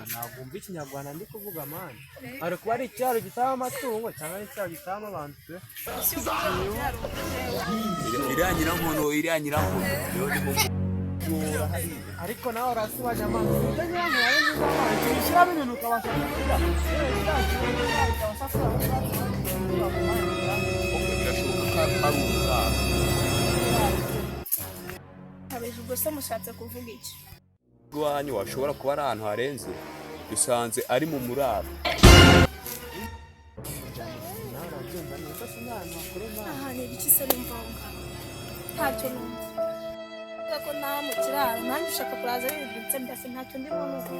ntabwo umva ikinyarwanda ndi kuvuga mani ari kuba ari icyaro gitaba amatungo cyangwa ari icyaro gitaba abantu pe iriya nyirankono ariko nawe urasubanya amano ibyo nyirankono ari nziza amano ushyiramo ibintu ukabasha kuvuga birashoboka ko ari umuraro ubwo se mushatse kuvuga iki iwanyu washobora kuba ari ahantu harenze dusanze ari mu muraro aha ni ibiki se numva ntacyo numva ko nta mu kiraro nanjye ushaka kuraza bibitse mbese ntacyo ndimo numva